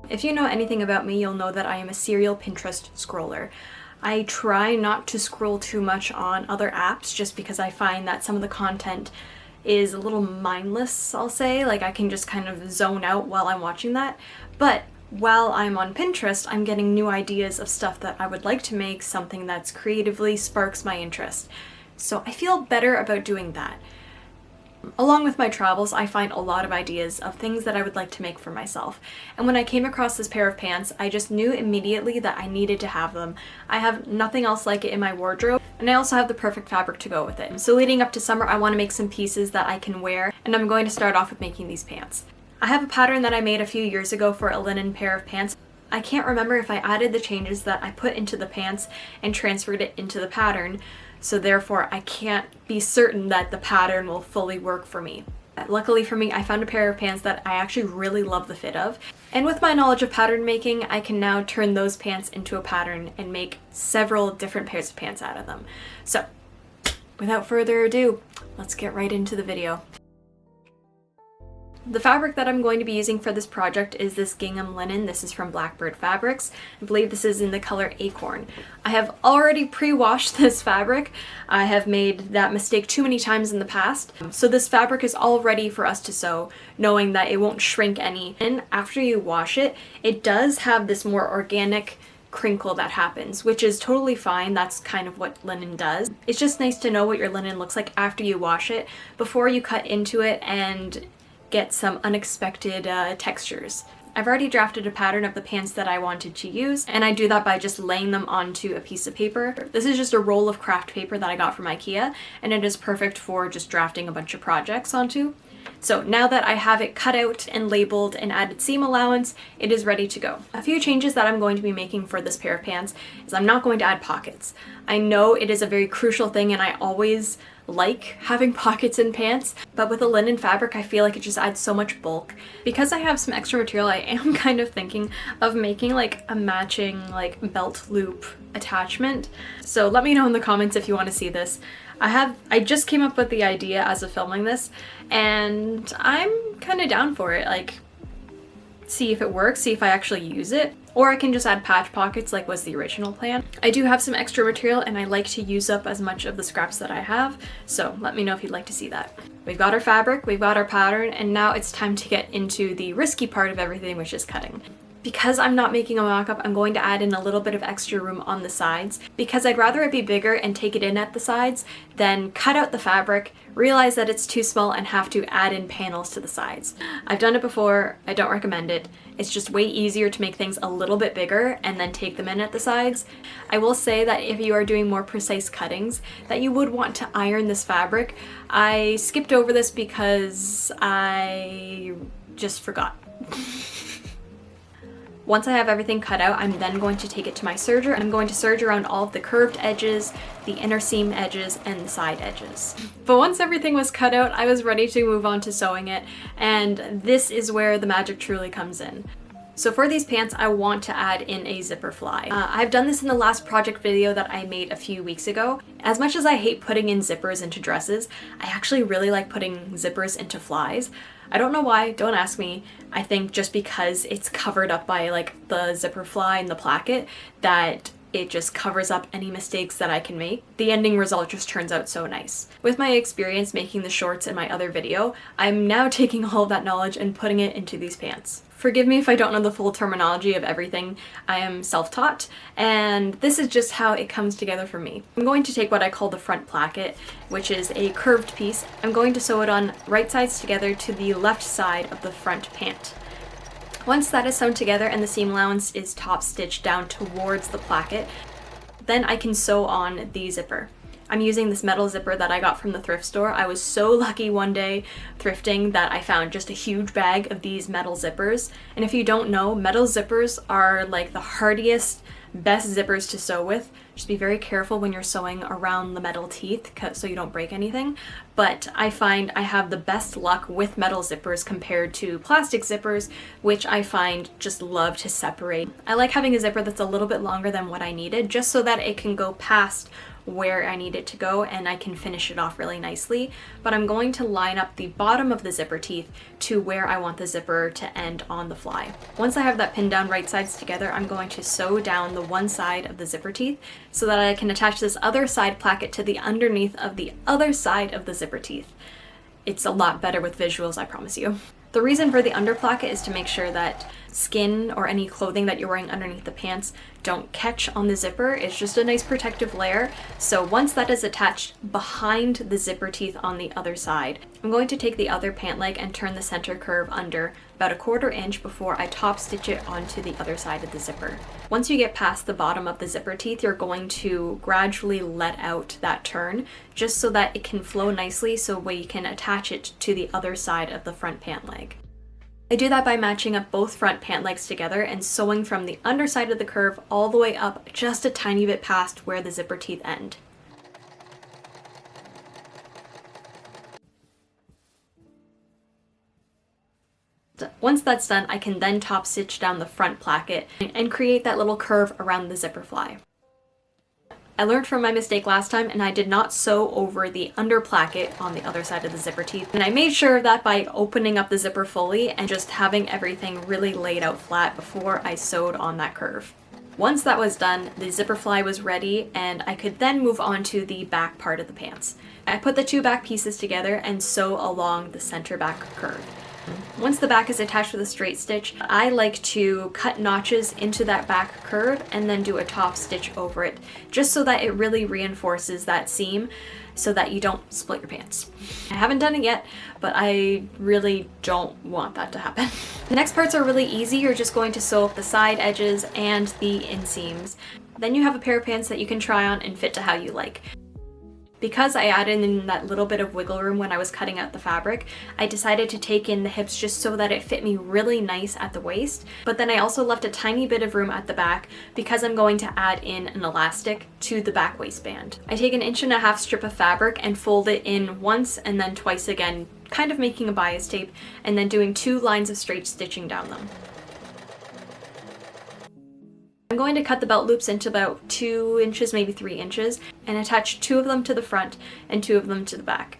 If you know anything about me, you'll know that I am a serial Pinterest scroller. I try not to scroll too much on other apps just because I find that some of the content is a little mindless, I'll say. Like, I can just kind of zone out while I'm watching that. But while I'm on Pinterest, I'm getting new ideas of stuff that I would like to make, something that's creatively sparks my interest. So I feel better about doing that. Along with my travels, I find a lot of ideas of things that I would like to make for myself. And when I came across this pair of pants, I just knew immediately that I needed to have them. I have nothing else like it in my wardrobe, and I also have the perfect fabric to go with it. So leading up to summer, I want to make some pieces that I can wear, and I'm going to start off with making these pants. I have a pattern that I made a few years ago for a linen pair of pants. I can't remember if I added the changes that I put into the pants and transferred it into the pattern, so therefore I can't be certain that the pattern will fully work for me. Luckily for me, I found a pair of pants that I actually really love the fit of, and with my knowledge of pattern making, I can now turn those pants into a pattern and make several different pairs of pants out of them. So, without further ado, let's get right into the video. The fabric that I'm going to be using for this project is this gingham linen. This is from Blackbird Fabrics. I believe this is in the color Acorn. I have already pre-washed this fabric. I have made that mistake too many times in the past. So this fabric is all ready for us to sew, knowing that it won't shrink any. And after you wash it, it does have this more organic crinkle that happens, which is totally fine. That's kind of what linen does. It's just nice to know what your linen looks like after you wash it, before you cut into it and get some unexpected textures. I've already drafted a pattern of the pants that I wanted to use, and I do that by just laying them onto a piece of paper. This is just a roll of craft paper that I got from IKEA, and it is perfect for just drafting a bunch of projects onto. So now that I have it cut out and labeled and added seam allowance, it is ready to go. A few changes that I'm going to be making for this pair of pants is I'm not going to add pockets. I know it is a very crucial thing, and I always like having pockets in pants, but with a linen fabric I feel like it just adds so much bulk. Because I have some extra material, I am kind of thinking of making like a matching like belt loop attachment. So let me know in the comments if you want to see this. I just came up with the idea as of filming this, and I'm kind of down for it. Like, see if it works, see if I actually use it. Or I can just add patch pockets like was the original plan. I do have some extra material and I like to use up as much of the scraps that I have, so let me know if you'd like to see that. We've got our fabric, we've got our pattern, and now it's time to get into the risky part of everything, which is cutting. Because I'm not making a mock-up, I'm going to add in a little bit of extra room on the sides, because I'd rather it be bigger and take it in at the sides than cut out the fabric, realize that it's too small, and have to add in panels to the sides. I've done it before, I don't recommend it. It's just way easier to make things a little bit bigger and then take them in at the sides. I will say that if you are doing more precise cuttings, that you would want to iron this fabric. I skipped over this because I just forgot. Once I have everything cut out, I'm then going to take it to my serger. I'm going to serge around all of the curved edges, the inner seam edges, and the side edges. But once everything was cut out, I was ready to move on to sewing it, and this is where the magic truly comes in. So for these pants, I want to add in a zipper fly. I've done this in the last project video that I made a few weeks ago. As much as I hate putting in zippers into dresses, I actually really like putting zippers into flies. I don't know why, don't ask me. I think just because it's covered up by like the zipper fly and the placket, that it just covers up any mistakes that I can make. The ending result just turns out so nice. With my experience making the shorts in my other video, I'm now taking all of that knowledge and putting it into these pants. Forgive me if I don't know the full terminology of everything. I am self-taught, and this is just how it comes together for me. I'm going to take what I call the front placket, which is a curved piece. I'm going to sew it on right sides together to the left side of the front pant. Once that is sewn together and the seam allowance is top stitched down towards the placket, then I can sew on the zipper. I'm using this metal zipper that I got from the thrift store. I was so lucky one day thrifting that I found just a huge bag of these metal zippers. And if you don't know, metal zippers are like the hardiest, best zippers to sew with. Just be very careful when you're sewing around the metal teeth so you don't break anything. But I find I have the best luck with metal zippers compared to plastic zippers, which I find just love to separate. I like having a zipper that's a little bit longer than what I needed, just so that it can go past where I need it to go and I can finish it off really nicely. But I'm going to line up the bottom of the zipper teeth to where I want the zipper to end on the fly. Once I have that pinned down right sides together, I'm going to sew down the one side of the zipper teeth so that I can attach this other side placket to the underneath of the other side of the zipper teeth. It's a lot better with visuals, I promise you. The reason for the under placket is to make sure that skin or any clothing that you're wearing underneath the pants don't catch on the zipper. It's just a nice protective layer. So once that is attached behind the zipper teeth on the other side, I'm going to take the other pant leg and turn the center curve under about 1/4 inch before I top stitch it onto the other side of the zipper. Once you get past the bottom of the zipper teeth, you're going to gradually let out that turn just so that it can flow nicely so we can attach it to the other side of the front pant leg. I do that by matching up both front pant legs together and sewing from the underside of the curve all the way up just a tiny bit past where the zipper teeth end. Once that's done, I can then top stitch down the front placket and create that little curve around the zipper fly. I learned from my mistake last time and I did not sew over the under placket on the other side of the zipper teeth. And I made sure of that by opening up the zipper fully and just having everything really laid out flat before I sewed on that curve. Once that was done, the zipper fly was ready and I could then move on to the back part of the pants. I put the two back pieces together and sew along the center back curve. Once the back is attached with a straight stitch, I like to cut notches into that back curve and then do a top stitch over it, just so that it really reinforces that seam so that you don't split your pants. I haven't done it yet, but I really don't want that to happen. The next parts are really easy. You're just going to sew up the side edges and the inseams. Then you have a pair of pants that you can try on and fit to how you like. Because I added in that little bit of wiggle room when I was cutting out the fabric, I decided to take in the hips just so that it fit me really nice at the waist. But then I also left a tiny bit of room at the back because I'm going to add in an elastic to the back waistband. I take an 1.5 inch strip of fabric and fold it in once and then twice again, kind of making a bias tape, and then doing 2 lines of straight stitching down them. I'm going to cut the belt loops into about 2 inches, maybe 3 inches, and attach 2 of them to the front and 2 of them to the back.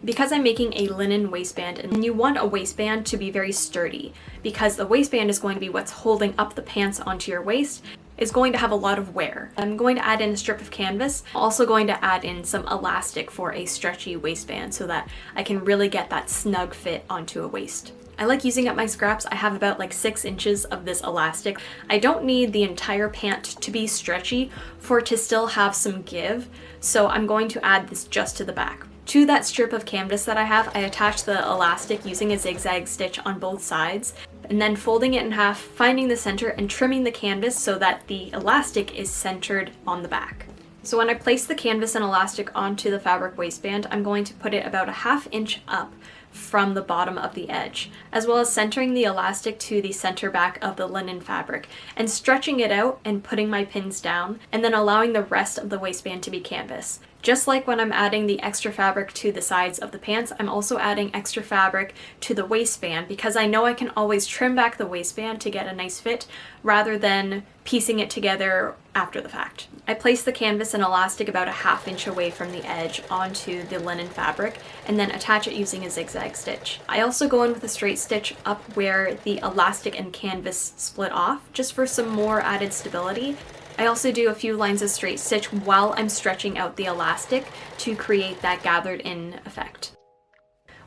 Because I'm making a linen waistband, and you want a waistband to be very sturdy, because the waistband is going to be what's holding up the pants onto your waist, is going to have a lot of wear. I'm going to add in a strip of canvas, also going to add in some elastic for a stretchy waistband so that I can really get that snug fit onto a waist. I like using up my scraps. I have about like 6 inches of this elastic. I don't need the entire pant to be stretchy for it to still have some give, so I'm going to add this just to the back. To that strip of canvas that I have, I attach the elastic using a zigzag stitch on both sides, and then folding it in half, finding the center and trimming the canvas so that the elastic is centered on the back. So when I place the canvas and elastic onto the fabric waistband, I'm going to put it about 1/2 inch up from the bottom of the edge, as well as centering the elastic to the center back of the linen fabric and stretching it out and putting my pins down, and then allowing the rest of the waistband to be canvas. Just like when I'm adding the extra fabric to the sides of the pants, I'm also adding extra fabric to the waistband because I know I can always trim back the waistband to get a nice fit rather than piecing it together after the fact. I place the canvas and elastic about 1/2 inch away from the edge onto the linen fabric and then attach it using a zigzag stitch. I also go in with a straight stitch up where the elastic and canvas split off, just for some more added stability. I also do a few lines of straight stitch while I'm stretching out the elastic to create that gathered in effect.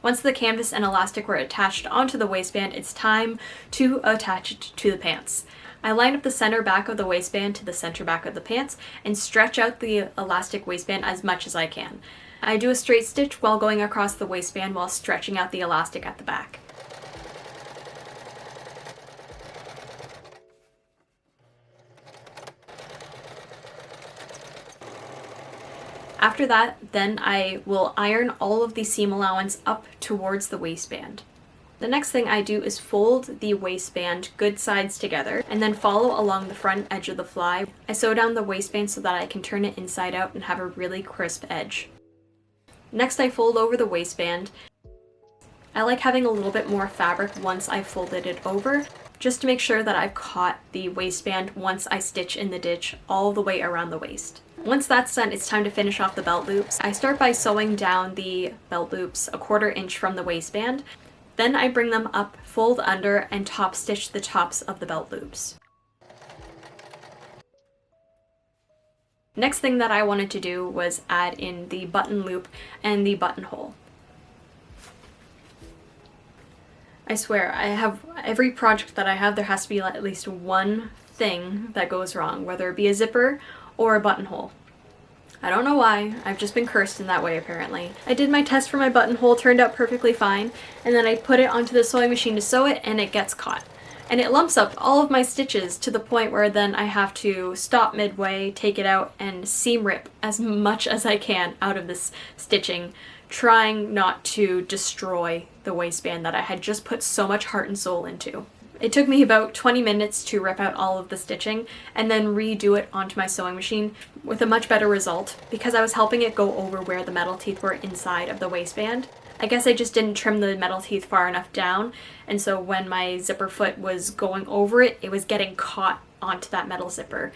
Once the canvas and elastic were attached onto the waistband, it's time to attach it to the pants. I line up the center back of the waistband to the center back of the pants and stretch out the elastic waistband as much as I can. I do a straight stitch while going across the waistband while stretching out the elastic at the back. After that, then I will iron all of the seam allowance up towards the waistband. The next thing I do is fold the waistband good sides together and then follow along the front edge of the fly. I sew down the waistband so that I can turn it inside out and have a really crisp edge. Next, I fold over the waistband. I like having a little bit more fabric once I've folded it over. just to make sure that I've caught the waistband once I stitch in the ditch all the way around the waist. Once that's done, it's time to finish off the belt loops. I start by sewing down the belt loops 1/4 inch from the waistband. Then I bring them up, fold under, and top stitch the tops of the belt loops. Next thing that I wanted to do was add in the button loop and the buttonhole. I swear, every project that I have, there has to be at least one thing that goes wrong, whether it be a zipper or a buttonhole. I don't know why, I've just been cursed in that way apparently. I did my test for my buttonhole, turned out perfectly fine, and then I put it onto the sewing machine to sew it and it gets caught. And it lumps up all of my stitches to the point where then I have to stop midway, take it out, and seam rip as much as I can out of this stitching, trying not to destroy the waistband that I had just put so much heart and soul into. It took me about 20 minutes to rip out all of the stitching and then redo it onto my sewing machine with a much better result because I was helping it go over where the metal teeth were inside of the waistband. I guess I just didn't trim the metal teeth far enough down, and so when my zipper foot was going over it, it was getting caught onto that metal zipper.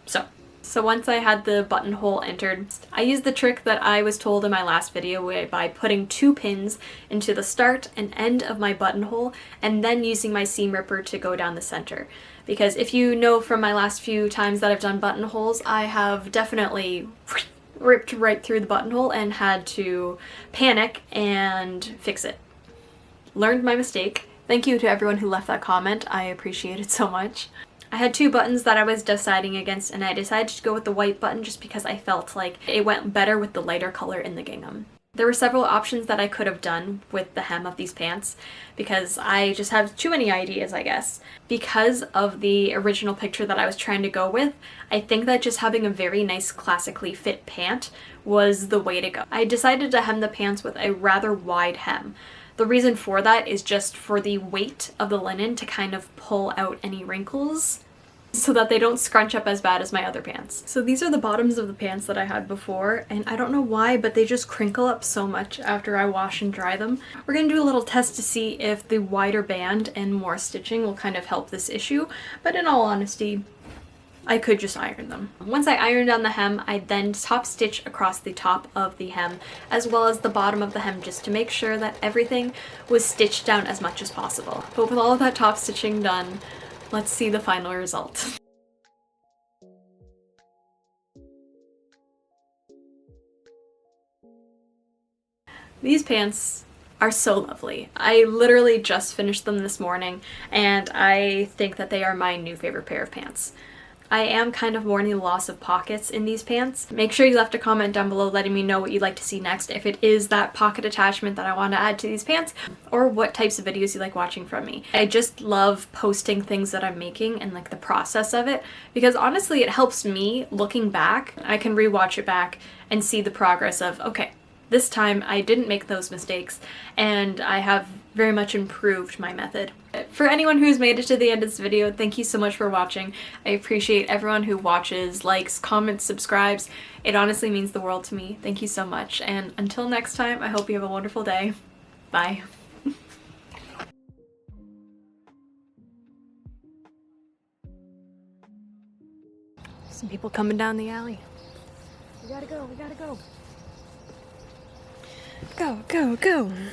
So once I had the buttonhole entered, I used the trick that I was told in my last video by putting 2 pins into the start and end of my buttonhole and then using my seam ripper to go down the center. Because if you know from my last few times that I've done buttonholes, I have definitely ripped right through the buttonhole and had to panic and fix it. Learned my mistake. Thank you to everyone who left that comment. I appreciate it so much. I had 2 buttons that I was deciding against, and I decided to go with the white button just because I felt like it went better with the lighter color in the gingham. There were several options that I could have done with the hem of these pants because I just have too many ideas, I guess. Because of the original picture that I was trying to go with, I think that just having a very nice classically fit pant was the way to go. I decided to hem the pants with a rather wide hem. The reason for that is just for the weight of the linen to kind of pull out any wrinkles so that they don't scrunch up as bad as my other pants. So these are the bottoms of the pants that I had before, and I don't know why, but they just crinkle up so much after I wash and dry them. We're gonna do a little test to see if the wider band and more stitching will kind of help this issue, but in all honesty, I could just iron them. Once I ironed on the hem, I then top stitch across the top of the hem as well as the bottom of the hem just to make sure that everything was stitched down as much as possible. But with all of that top stitching done, let's see the final result. These pants are so lovely. I literally just finished them this morning and I think that they are my new favorite pair of pants. I am kind of mourning the loss of pockets in these pants. Make sure you left a comment down below letting me know what you'd like to see next, if it is that pocket attachment that I want to add to these pants, or what types of videos you like watching from me. I just love posting things that I'm making and like the process of it, because honestly it helps me looking back. I can rewatch it back and see the progress of, okay, this time I didn't make those mistakes and I have very much improved my method. For anyone who's made it to the end of this video, thank you so much for watching. I appreciate everyone who watches, likes, comments, subscribes. It honestly means the world to me. Thank you so much, and until next time, I hope you have a wonderful day. Bye. Some people coming down the alley. We gotta go, we gotta go. Go, go, go.